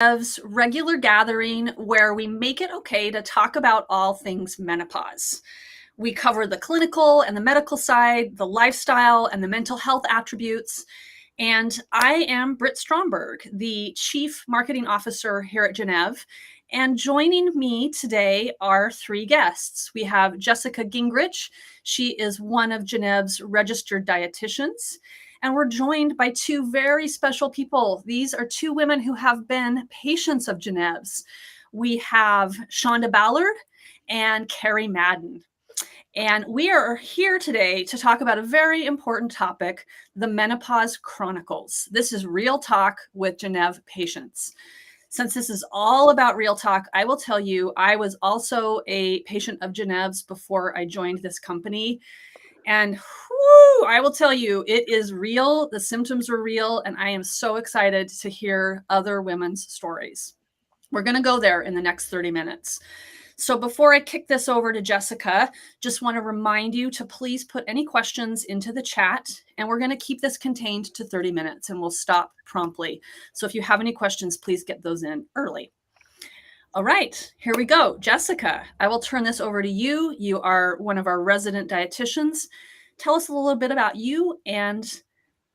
Genev's regular gathering where we make it okay to talk about all things menopause. We cover the clinical and the medical side, the lifestyle and the mental health attributes. And I am Britt Stromberg, the Chief Marketing Officer here at Gennev. And joining me today are three guests. We have Jessica Gingrich. She is one of Gennev's registered dietitians. And we're joined by two very special people. These are two women who have been patients of Gennev's. We have Shonda Ballard and Kerry Madden. And we are here today to talk about a very important topic, the Menopause Chronicles. This is real talk with Gennev patients. Since this is all about real talk, I will tell you, I was also a patient of Gennev's before I joined this company. And I will tell you, it is real. The symptoms are real. And I am so excited to hear other women's stories. We're going to go there in the next 30 minutes. So before I kick this over to Jessica, just want to remind you to please put any questions into the chat, and we're going to keep this contained to 30 minutes and we'll stop promptly. So if you have any questions, please get those in early. All right, here we go. Jessica, I will turn this over to you. You are one of our resident dietitians. Tell us a little bit about you and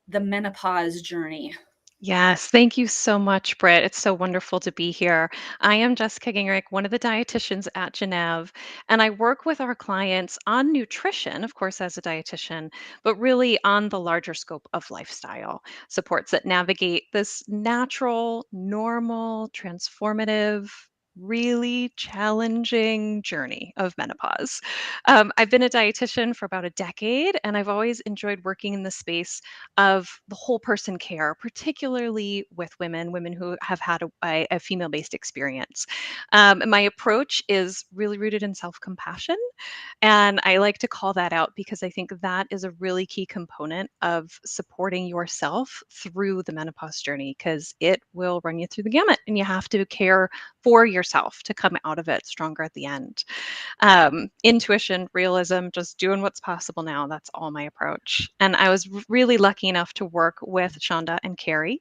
the menopause journey. Yes, thank you so much, Britt. It's so wonderful to be here. I am Jessica Gingrich, one of the dietitians at Gennev, and I work with our clients on nutrition, of course, as a dietitian, but really on the larger scope of lifestyle supports that navigate this natural, normal, transformative, really challenging journey of menopause. I've been a dietitian for about a decade, and I've always enjoyed working in the space of the whole person care, particularly with women who have had a female based experience. My approach is really rooted in self compassion. And I like to call that out because I think that is a really key component of supporting yourself through the menopause journey because it will run you through the gamut and you have to care for yourself to come out of it stronger at the end. Intuition, realism, just doing what's possible now. That's all my approach. And I was really lucky enough to work with Shonda and Kerry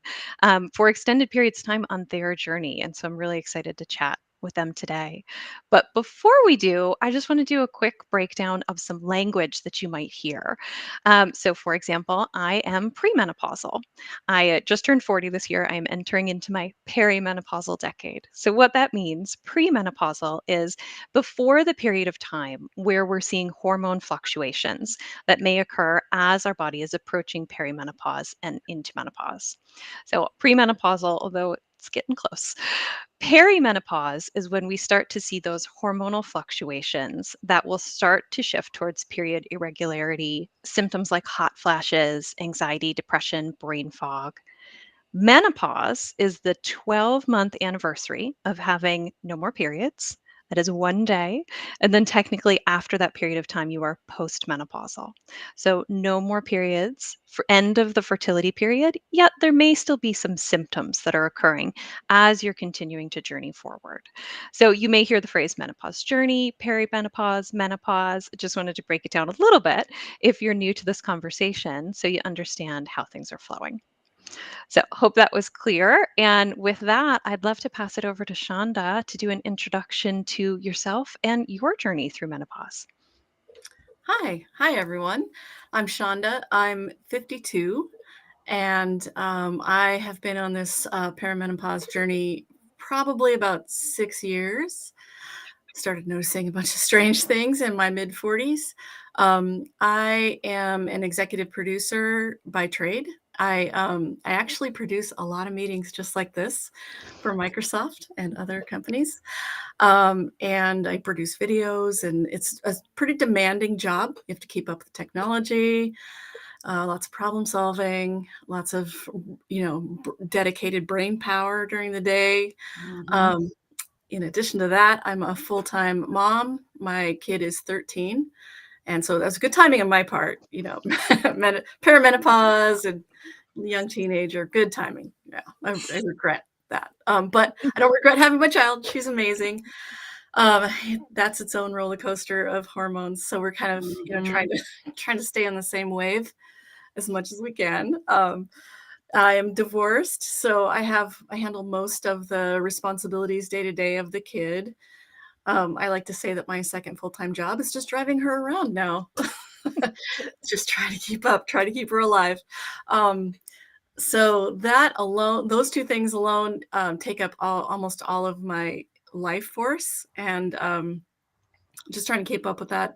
for extended periods of time on their journey. And so I'm really excited to chat with them today. But before we do, I just want to do a quick breakdown of some language that you might hear. So, for example, I am premenopausal. I just turned 40 this year. I am entering into my perimenopausal decade. So, what that means, premenopausal, is before the period of time where we're seeing hormone fluctuations that may occur as our body is approaching perimenopause and into menopause. So, premenopausal, although it's getting close. Perimenopause is when we start to see those hormonal fluctuations that will start to shift towards period irregularity, symptoms like hot flashes, anxiety, depression, brain fog. Menopause is the 12-month anniversary of having no more periods. That is one day. And then technically after that period of time, you are postmenopausal. So no more periods for end of the fertility period, yet there may still be some symptoms that are occurring as you're continuing to journey forward. So you may hear the phrase menopause journey, perimenopause, menopause. Just wanted to break it down a little bit if you're new to this conversation so you understand how things are flowing. So, hope that was clear. And with that, I'd love to pass it over to Shonda to do an introduction to yourself and your journey through menopause. Hi everyone. I'm Shonda. I'm 52, and I have been on this perimenopause journey probably about 6 years. Started noticing a bunch of strange things in my mid 40s. I am an executive producer by trade. I actually produce a lot of meetings just like this for Microsoft and other companies. And I produce videos, and it's a pretty demanding job. You have to keep up with technology, lots of problem solving, lots of, dedicated brain power during the day. Mm-hmm. In addition to that, I'm a full-time mom. My kid is 13. And so that's good timing on my part, perimenopause and young teenager, good timing. Yeah, I regret that. But I don't regret having my child. She's amazing. That's its own roller coaster of hormones. So we're kind of, trying to stay on the same wave as much as we can. I am divorced, so I handle most of the responsibilities day to day of the kid. I like to say that my second full-time job is just driving her around now. Just try to keep up, try to keep her alive. Um, so that alone, those two things alone, take up almost all of my life force, and just trying to keep up with that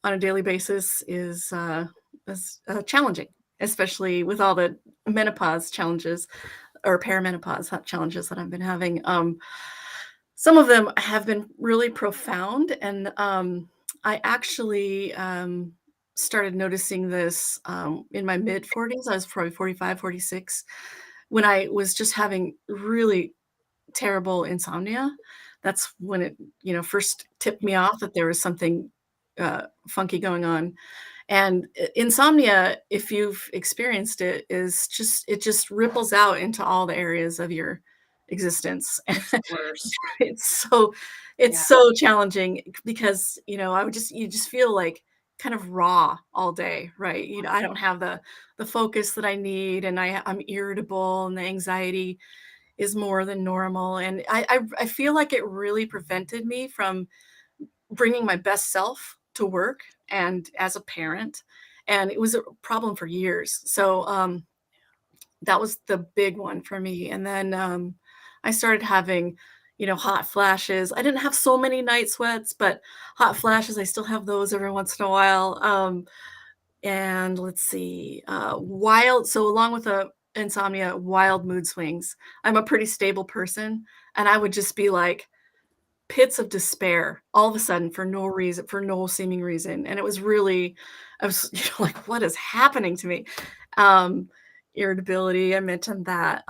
on a daily basis is challenging, especially with all the menopause challenges or perimenopause challenges that I've been having. Some of them have been really profound, and I actually started noticing this in my mid 40s. I was probably 45, 46, when I was just having really terrible insomnia. That's when it, first tipped me off that there was something funky going on. And insomnia, if you've experienced it, it just ripples out into all the areas of your existence. It's the worst. It's so it's Yeah. so challenging because, you just feel like kind of raw all day, right? I don't have the focus that I need, and I'm irritable, and the anxiety is more than normal, and I feel like it really prevented me from bringing my best self to work and as a parent, and it was a problem for years. So, that was the big one for me, and then, I started having, hot flashes. I didn't have so many night sweats, but hot flashes, I still have those every once in a while. And let's see, wild so along with the insomnia, wild mood swings. I'm a pretty stable person, and I would just be like pits of despair all of a sudden for no reason, for no seeming reason, and it was really I was, like, "What is happening to me?" Um, Irritability, I mentioned that,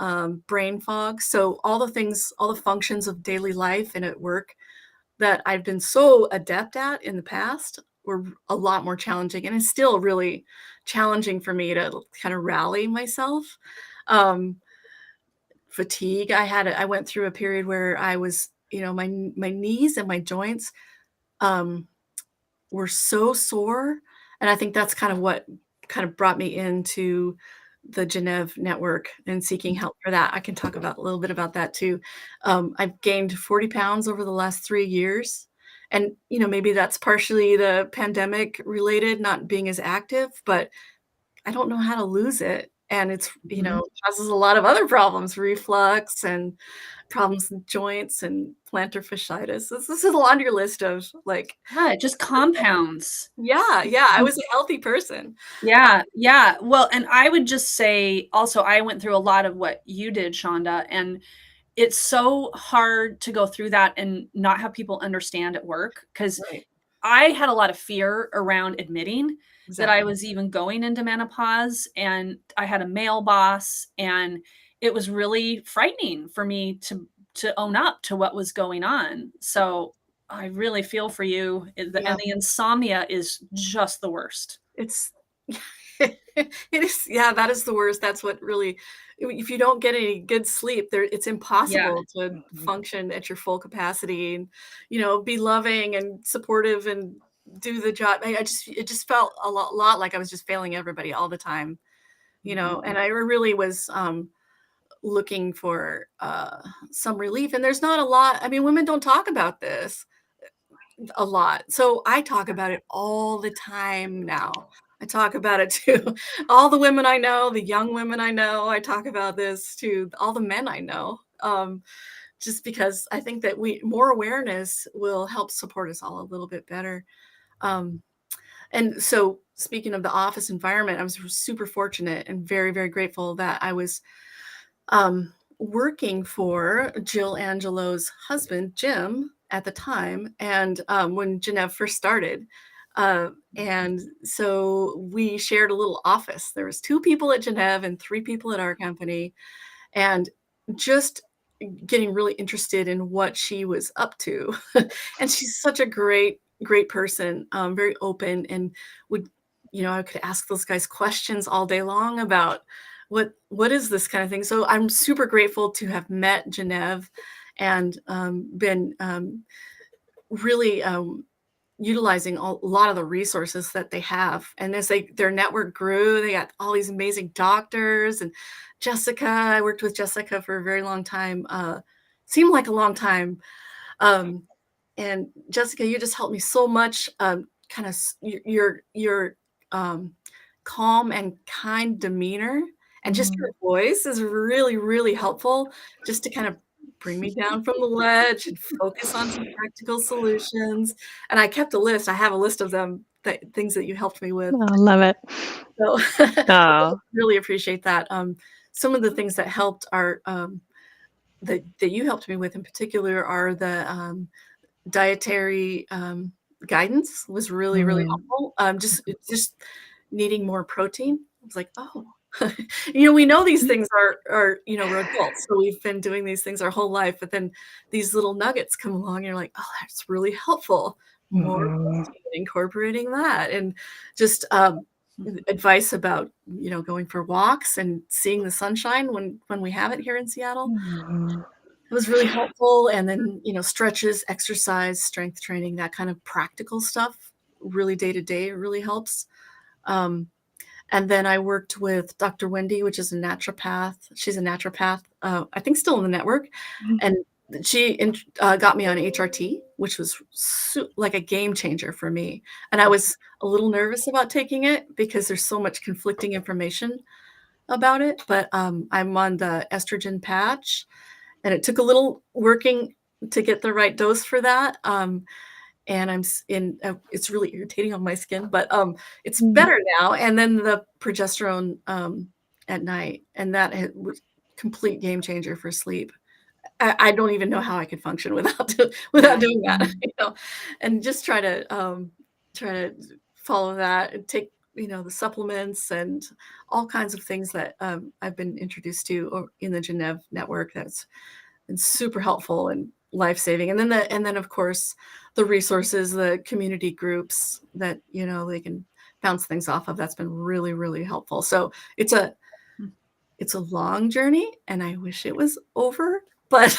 brain fog, so all the functions of daily life and at work that I've been so adept at in the past were a lot more challenging, and it's still really challenging for me to kind of rally myself. Um, Fatigue, I went through a period where I was, my knees and my joints, um, were so sore, and I think that's kind of what kind of brought me into the Gennev network and seeking help for that. I can talk about a little bit about that too. I've gained 40 pounds over the last 3 years, and, maybe that's partially the pandemic related, not being as active, but I don't know how to lose it, and it's, Mhm. causes a lot of other problems, reflux and problems in joints and plantar fasciitis. This is a laundry list of, like, Yeah, it just compounds. yeah, yeah, I was a healthy person. Yeah, yeah. Well, and I would just say also, I went through a lot of what you did, Shonda, and it's so hard to go through that and not have people understand at work because Right, I had a lot of fear around admitting that I exactly. was even going into menopause, and I had a male boss, and it was really frightening for me to own up to what was going on. So I really feel for you. Yeah, And the insomnia is just the worst. it's it is, yeah, that is the worst. That's what really, if you don't get any good sleep, it's Yeah. impossible to Mhm. function at your full capacity and, be loving and supportive and do the job. It just felt a lot like I was just failing everybody all the time, Mhm. and I really was, looking for, some relief, and there's not a lot. I mean, women don't talk about this a lot. So I talk about it all the time now. I talk about it to all the women I know, the young women I know. I talk about this to all the men I know. Just because I think that more awareness will help support us all a little bit better. Um, and so speaking of the office environment, I was super fortunate and very, very grateful that I was working for Jill Angelo's husband, Jim, at the time, and when Gennev first started. And so we shared a little office. There was two people at Gennev and three people at our company, and just getting really interested in what she was up to. And she's such a great person, very open, and would, I could ask those guys questions all day long about what is this kind of thing. So I'm super grateful to have met Gennev and been really utilizing a lot of the resources that they have. And as their network grew, they got all these amazing doctors. And Jessica, I worked with Jessica for a very long time, seemed like a long time. And Jessica, you just helped me so much. Kind of your calm and kind demeanor and just your voice is really, really helpful just to kind of bring me down from the ledge and focus on some practical solutions. And I kept a list. I have a list of them, things that you helped me with. I love it. So Oh. really appreciate that. Some of the things that helped are that you helped me with in particular are the dietary guidance was really, really helpful. Just needing more protein. I was like, oh, we know these things are, we're adults. So we've been doing these things our whole life, but then these little nuggets come along and you're like, oh, that's really helpful. More protein, incorporating that. And just advice about, going for walks and seeing the sunshine when we have it here in Seattle. It was really helpful. And then, stretches, exercise, strength training, that kind of practical stuff, really day to day, really helps. And then I worked with Dr. Wendy, which is a naturopath. She's a naturopath, I think still in the network. And she got me on HRT, which was like a game changer for me. And I was a little nervous about taking it because there's so much conflicting information about it. But I'm on the estrogen patch, and it took a little working to get the right dose for that. And I'm in, it's really irritating on my skin, but it's better now. And then the progesterone at night, and that was complete game changer for sleep. I don't even know how I could function without doing that, and just try to follow that and take, the supplements and all kinds of things that I've been introduced to in the Gennev network. That's been super helpful and life-saving. And then of course the resources, the community groups that, they can bounce things off of. That's been really, really helpful. So it's a long journey and I wish it was over, but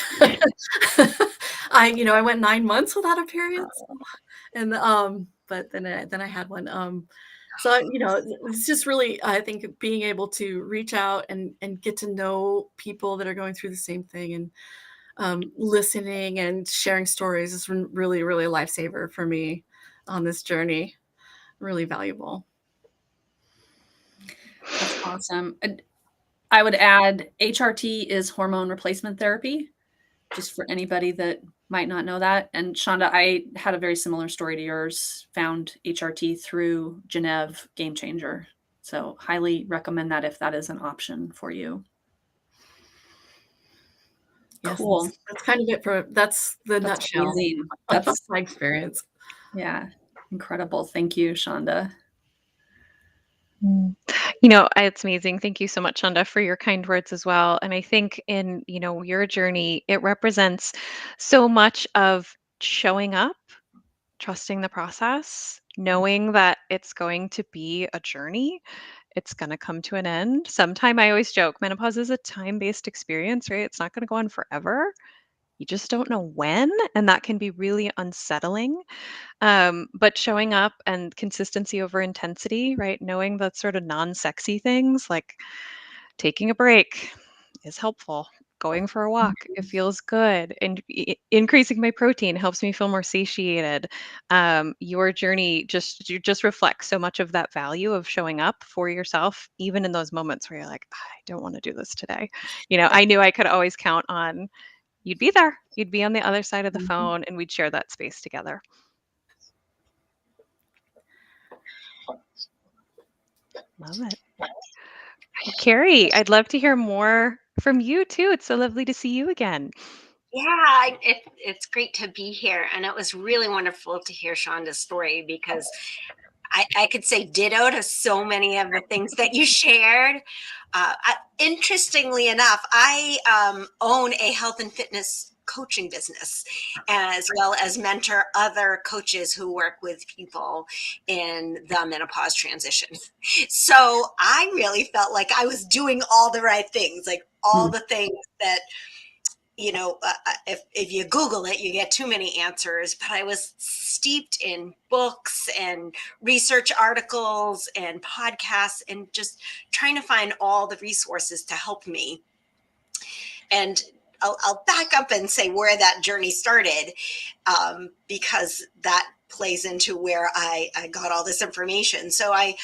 I went 9 months without a period. And, but then I had one. So, it's just really, I think being able to reach out and get to know people that are going through the same thing, and listening and sharing stories is really, really a lifesaver for me on this journey. Really valuable. That's awesome. I would add HRT is hormone replacement therapy, just for anybody that might not know that. And Shonda, I had a very similar story to yours, found HRT through Gennev, game changer. So highly recommend that if that is an option for you. Yes, cool. That's kind of it that's the nutshell. Amazing. That's my experience. Yeah. Incredible. Thank you, Shonda. It's amazing. Thank you so much, Shonda, for your kind words as well. And I think in, your journey, it represents so much of showing up, trusting the process, knowing that it's going to be a journey. It's going to come to an end. Sometime I always joke, menopause is a time-based experience, right? It's not going to go on forever. You just don't know when, and that can be really unsettling. But showing up and consistency over intensity, right? Knowing that sort of non-sexy things like taking a break is helpful. Going for a walk, it feels good. And increasing my protein helps me feel more satiated. Your journey just reflects so much of that value of showing up for yourself, even in those moments where you're like, I don't want to do this today. I knew I could always count on you'd be there. You'd be on the other side of the phone, and we'd share that space together. Love it. Well, Kerry, I'd love to hear more from you too. It's so lovely to see you again. Yeah, it's great to be here. And it was really wonderful to hear Shonda's story because I could say ditto to so many of the things that you shared. Interestingly enough, I own a health and fitness coaching business, as well as mentor other coaches who work with people in the menopause transition. So I really felt like I was doing all the right things, like all the things that if you Google it, you get too many answers, but I was steeped in books and research articles and podcasts and just trying to find all the resources to help me. And I'll back up and say where that journey started, because that plays into where I got all this information. So I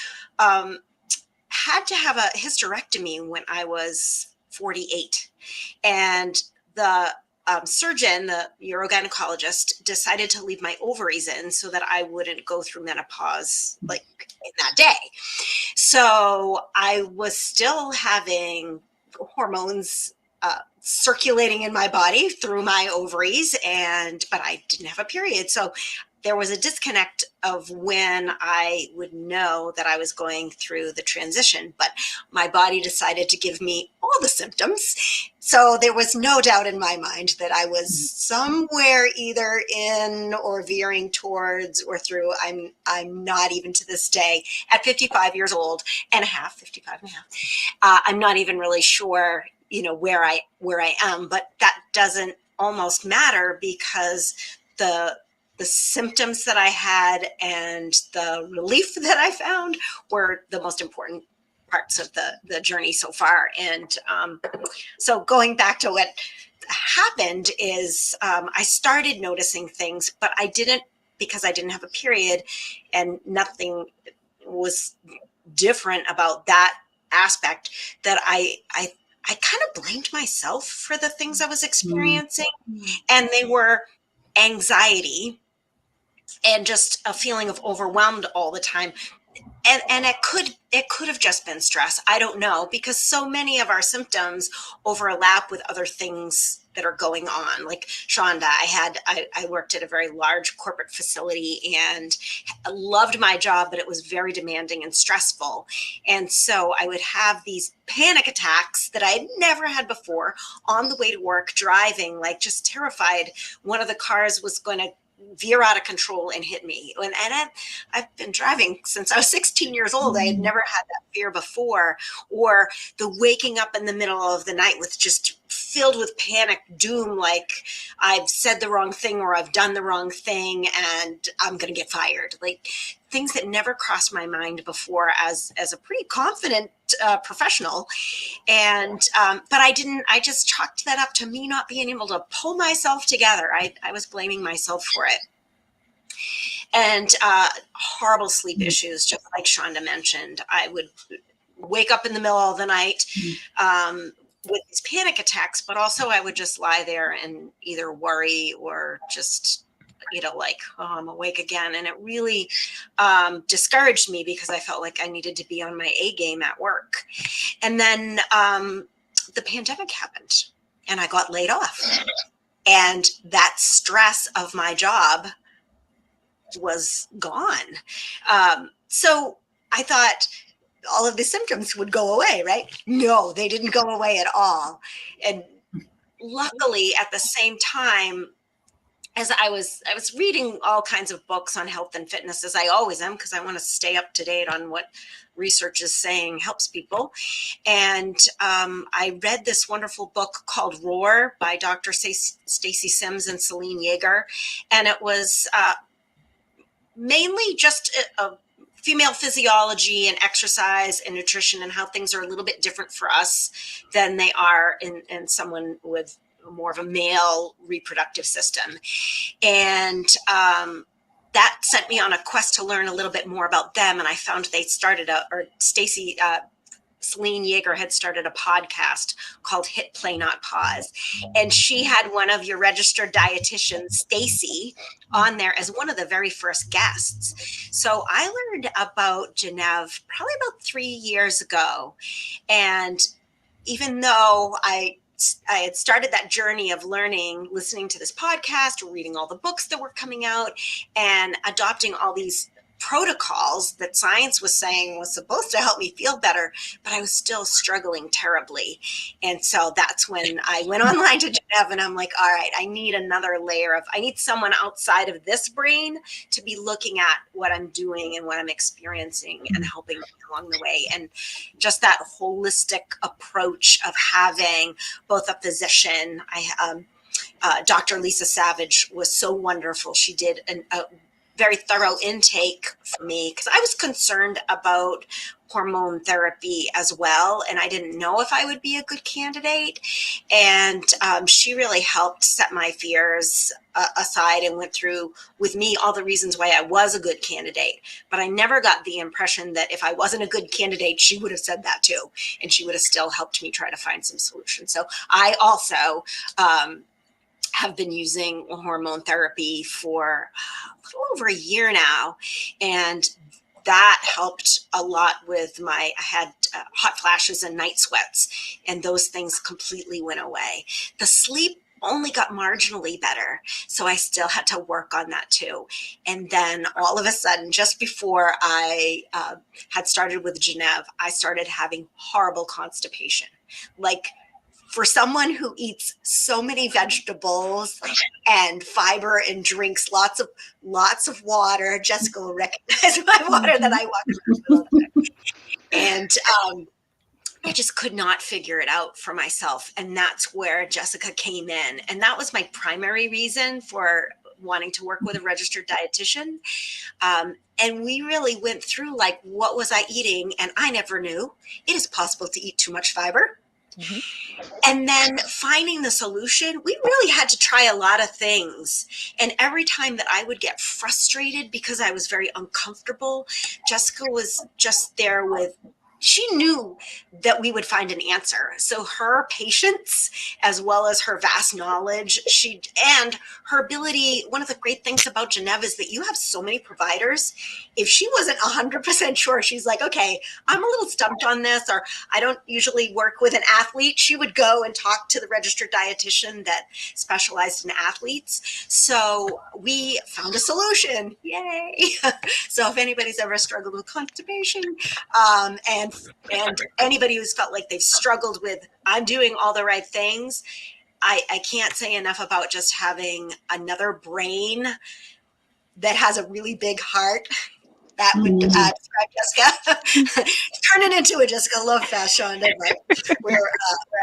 had to have a hysterectomy when I was 48. And the surgeon, the urogynecologist, decided to leave my ovaries in so that I wouldn't go through menopause like in that day. So I was still having hormones circulating in my body through my ovaries, but I didn't have a period. So there was a disconnect of when I would know that I was going through the transition, but my body decided to give me all the symptoms. So there was no doubt in my mind that I was somewhere either in or veering towards or through. I'm not even to this day at 55 years old and a half, 55 and a half. I'm not even really sure, where I am, but that doesn't almost matter because the symptoms that I had and the relief that I found were the most important parts of the journey so far. And so going back to what happened is I started noticing things, but I didn't, because I didn't have a period and nothing was different about that aspect, that I kind of blamed myself for the things I was experiencing. And they were anxiety and just a feeling of overwhelmed all the time. And it could have just been stress. I don't know, because so many of our symptoms overlap with other things that are going on. Like Shonda, I worked at a very large corporate facility and loved my job, but it was very demanding and stressful. And so I would have these panic attacks that I had never had before on the way to work, driving, like just terrified one of the cars was going to veer out of control and hit me. And I've been driving since I was 16 years old. I had never had that fear before. Or the waking up in the middle of the night with just filled with panic, doom, like I've said the wrong thing or I've done the wrong thing and I'm going to get fired. Like things that never crossed my mind before as a pretty confident professional. And but I just chalked that up to me not being able to pull myself together. I was blaming myself for it. And horrible sleep issues, just like Shonda mentioned. I would wake up in the middle of the night with these panic attacks, but also I would just lie there and either worry or just, like, oh, I'm awake again. And it really discouraged me because I felt like I needed to be on my A game at work. And then the pandemic happened and I got laid off. And that stress of my job was gone. So I thought all of the symptoms would go away, right? No, they didn't go away at all. And luckily, at the same time, as I was reading all kinds of books on health and fitness, as I always am, because I want to stay up to date on what research is saying helps people. And I read this wonderful book called Roar by Dr. Stacy Sims and Celine Yeager. And it was mainly just a female physiology and exercise and nutrition and how things are a little bit different for us than they are in someone with more of a male reproductive system. And that sent me on a quest to learn a little bit more about them. And I found they started Celine Yeager had started a podcast called Hit Play Not Pause. And she had one of your registered dietitians, Stacy, on there as one of the very first guests. So I learned about Gennev probably about 3 years ago. And even though I had started that journey of learning, listening to this podcast, reading all the books that were coming out, and adopting all these protocols that science was saying was supposed to help me feel better, but I was still struggling terribly. And so that's when I went online to Gennev, and I'm like, all right, I need another layer I need someone outside of this brain to be looking at what I'm doing and what I'm experiencing and helping me along the way. And just that holistic approach of having both a physician, Dr. Lisa Savage was so wonderful. She did a very thorough intake for me because I was concerned about hormone therapy as well, and I didn't know if I would be a good candidate. And she really helped set my fears aside and went through with me all the reasons why I was a good candidate. But I never got the impression that if I wasn't a good candidate, she would have said that too, and she would have still helped me try to find some solutions. So I also have been using hormone therapy for a little over a year now. And that helped a lot with I had hot flashes and night sweats, and those things completely went away. The sleep only got marginally better, so I still had to work on that too. And then all of a sudden, just before I had started with Gennev, I started having horrible constipation. Like, for someone who eats so many vegetables and fiber and drinks lots of water, Jessica will recognize my water that I walk around with. And I just could not figure it out for myself. And that's where Jessica came in. And that was my primary reason for wanting to work with a registered dietitian. And we really went through, like, what was I eating? And I never knew. It is possible to eat too much fiber. Mm-hmm. And then finding the solution, we really had to try a lot of things. And every time that I would get frustrated because I was very uncomfortable, Jessica was just there she knew that we would find an answer. So her patience, as well as her vast knowledge, and her ability, one of the great things about Gennev is that you have so many providers. If she wasn't 100% sure, she's like, okay, I'm a little stumped on this, or I don't usually work with an athlete. She would go and talk to the registered dietitian that specialized in athletes. So we found a solution. Yay. So if anybody's ever struggled with constipation, and anybody who's felt like they've struggled with, I'm doing all the right things, I can't say enough about just having another brain that has a really big heart. That would describe Jessica. Turn it into a Jessica Love Fest, Shonda, but we're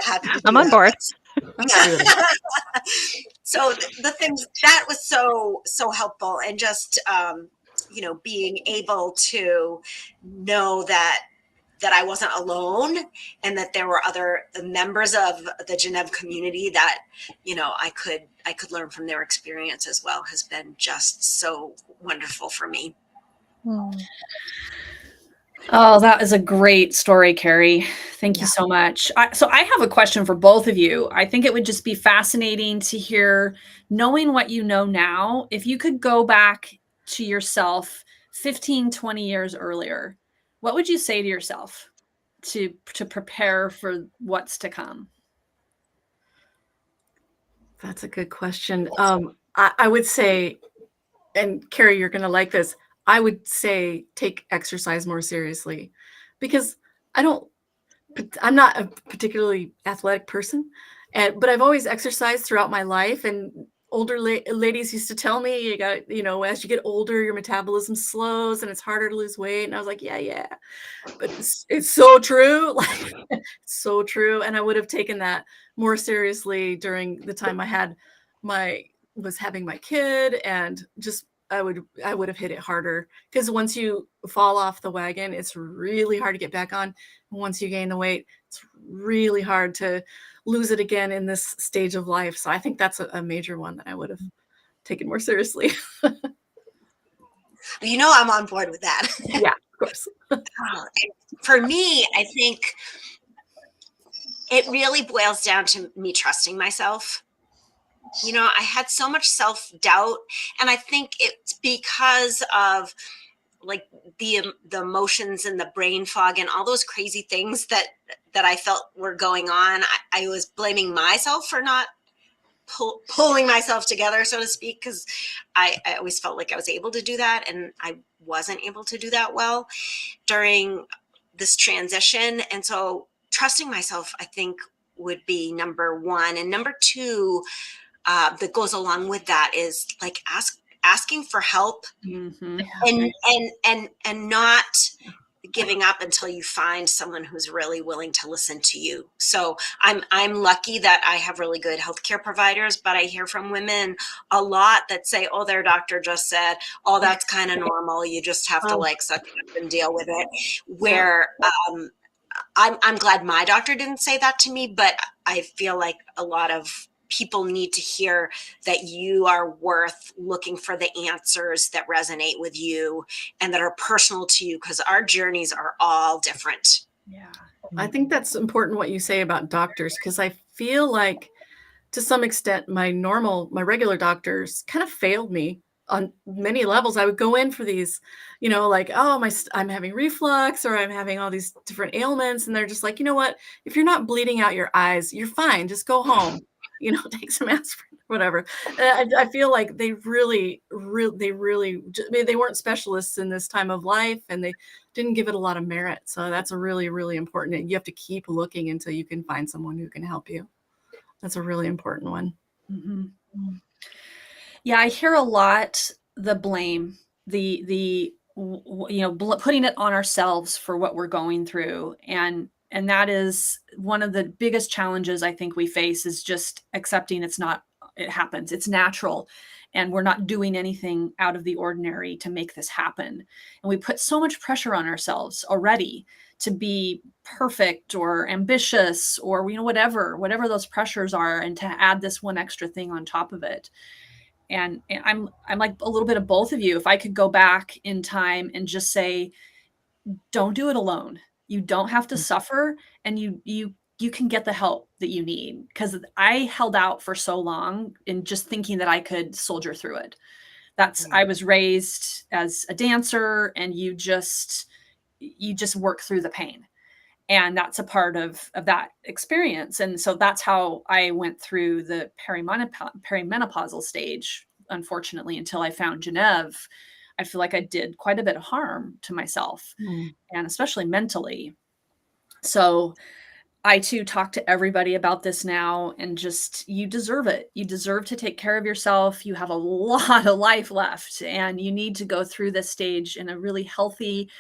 happy to do I'm on board. So the things that was so helpful, and just being able to know that I wasn't alone, and that there were other members of the Gennev community that, I could learn from their experience as well, has been just so wonderful for me. Oh, that is a great story, Kerry. Thank you so much. So I have a question for both of you. I think it would just be fascinating to hear, knowing what you know now, if you could go back to yourself 15, 20 years earlier, what would you say to yourself to prepare for what's to come? That's a good question. I would say, and Kerry, you're going to like this, I would say take exercise more seriously, because I'm not a particularly athletic person, but I've always exercised throughout my life. And older ladies used to tell me, you got, as you get older, your metabolism slows and it's harder to lose weight. And I was like, yeah, but it's so true. Like, it's so true. And I would have taken that more seriously during the time I was having my kid, and just, I would have hit it harder, because once you fall off the wagon, it's really hard to get back on. And once you gain the weight, it's really hard to lose it again in this stage of life. So I think that's a major one that I would have taken more seriously. I'm on board with that. Yeah, of course. For me, I think it really boils down to me trusting myself. I had so much self-doubt, and I think it's because of, like, the emotions and the brain fog and all those crazy things that I felt were going on. I was blaming myself for not pulling myself together, so to speak, because I always felt like I was able to do that, and I wasn't able to do that well during this transition. And so trusting myself, I think, would be number one. And number two, that goes along with that is like asking for help, Mm-hmm. and not giving up until you find someone who's really willing to listen to you. So I'm lucky that I have really good healthcare providers, but I hear from women a lot that say, oh, their doctor just said, oh, that's kind of normal. You just have to like suck it up and deal with it. Where I'm glad my doctor didn't say that to me, but I feel like a lot of people need to hear that you are worth looking for the answers that resonate with you and that are personal to you, because our journeys are all different. Yeah. I think that's important what you say about doctors, because I feel like to some extent my regular doctors kind of failed me on many levels. I would go in for these, like, oh, I'm having reflux, or I'm having all these different ailments, and they're just like, you know what, if you're not bleeding out your eyes, you're fine, just go home, take some aspirin, whatever. I feel like they really, they weren't specialists in this time of life, and they didn't give it a lot of merit. So that's a really, really important. You have to keep looking until you can find someone who can help you. That's a really important one. Mm-hmm. Yeah, I hear a lot the blame, the putting it on ourselves for what we're going through, and that is one of the biggest challenges I think we face, is just accepting it happens, it's natural, and we're not doing anything out of the ordinary to make this happen. And we put so much pressure on ourselves already to be perfect or ambitious, or whatever those pressures are, and to add this one extra thing on top of it. And I'm like a little bit of both of you. If I could go back in time and just say, don't do it alone. You don't have to suffer, and you can get the help that you need. Because I held out for so long in just thinking that I could soldier through it. I was raised as a dancer, and you just work through the pain. And that's a part of that experience. And so that's how I went through the perimenopausal stage, unfortunately, until I found Gennev. I feel like I did quite a bit of harm to myself, and especially mentally. So I too talk to everybody about this now, and just, you deserve it. You deserve to take care of yourself. You have a lot of life left, and you need to go through this stage in a really healthy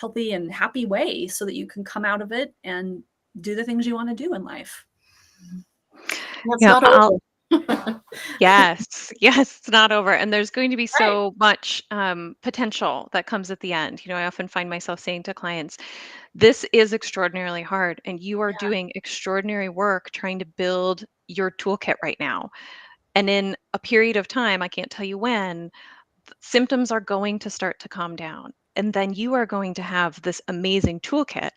and happy way, so that you can come out of it and do the things you want to do in life. That's not over. Yes, it's not over. And there's going to be so much potential that comes at the end. I often find myself saying to clients, this is extraordinarily hard, and you are doing extraordinary work trying to build your toolkit right now. And in a period of time, I can't tell you when, symptoms are going to start to calm down. And then you are going to have this amazing toolkit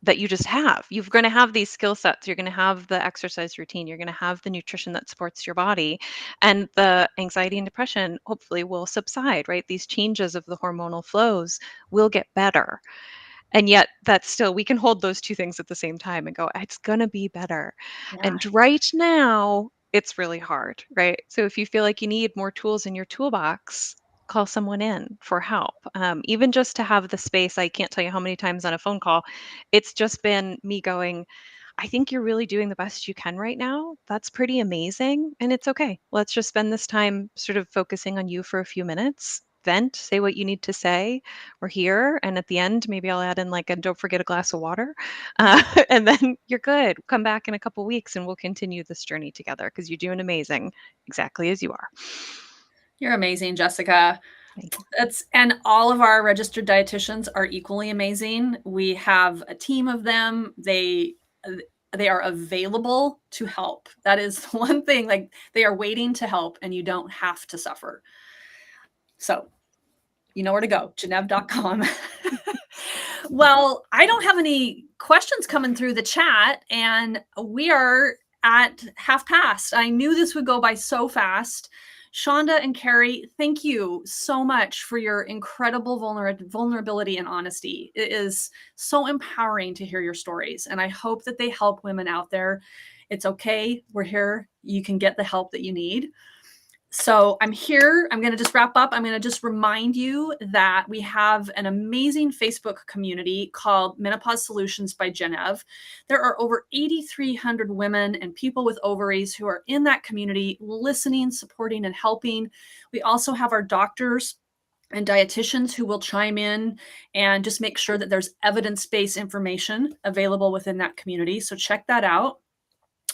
that you just have. You're going to have these skill sets. You're going to have the exercise routine. You're going to have the nutrition that supports your body. And the anxiety and depression hopefully will subside, right? These changes of the hormonal flows will get better. And yet that's still, we can hold those two things at the same time and go, it's going to be better. Yeah. And right now, it's really hard, right? So if you feel like you need more tools in your toolbox, call someone in for help. Even just to have the space, I can't tell you how many times on a phone call, it's just been me going, I think you're really doing the best you can right now. That's pretty amazing. And it's okay. Let's just spend this time sort of focusing on you for a few minutes. Vent, say what you need to say. We're here. And at the end, maybe I'll add in and don't forget a glass of water. And then you're good. Come back in a couple weeks and we'll continue this journey together, because you're doing amazing, exactly as you are. You're amazing, Jessica. Thank you. And all of our registered dietitians are equally amazing. We have a team of them. They are available to help. That is one thing. They are waiting to help, and you don't have to suffer. So you know where to go, Gennev.com. Well, I don't have any questions coming through the chat, and we are at past. I knew this would go by so fast. Shonda and Kerry, thank you so much for your incredible vulnerability and honesty. It is so empowering to hear your stories, and I hope that they help women out there. It's okay. We're here. You can get the help that you need. So I'm here. I'm going to just wrap up. I'm going to just remind you that we have an amazing Facebook community called Menopause Solutions by Gennev. There are over 8,300 women and people with ovaries who are in that community, listening, supporting, and helping. We also have our doctors and dietitians who will chime in and just make sure that there's evidence-based information available within that community. So check that out.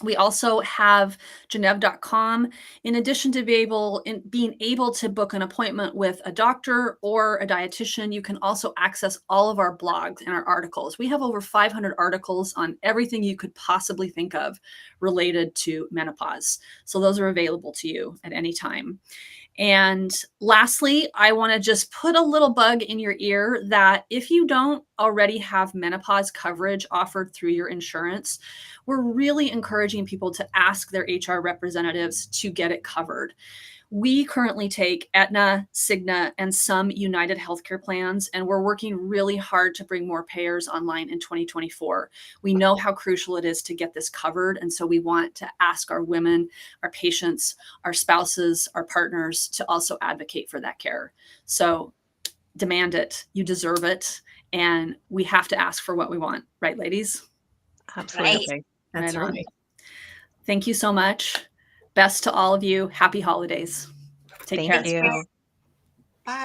We also have Gennev.com. In addition to being able to book an appointment with a doctor or a dietitian, you can also access all of our blogs and our articles. We have over 500 articles on everything you could possibly think of related to menopause. So those are available to you at any time. And lastly, I want to just put a little bug in your ear that if you don't already have menopause coverage offered through your insurance, we're really encouraging people to ask their HR representatives to get it covered. We currently take Aetna, Cigna, and some United Healthcare plans, and we're working really hard to bring more payers online in 2024. We know how crucial it is to get this covered, and so we want to ask our women, our patients, our spouses, our partners to also advocate for that care. So demand it, you deserve it, and we have to ask for what we want, right, ladies? Absolutely. That's Right on. right. Thank you so much. Best to all of you. Happy holidays. Take Thank care. you. Bye.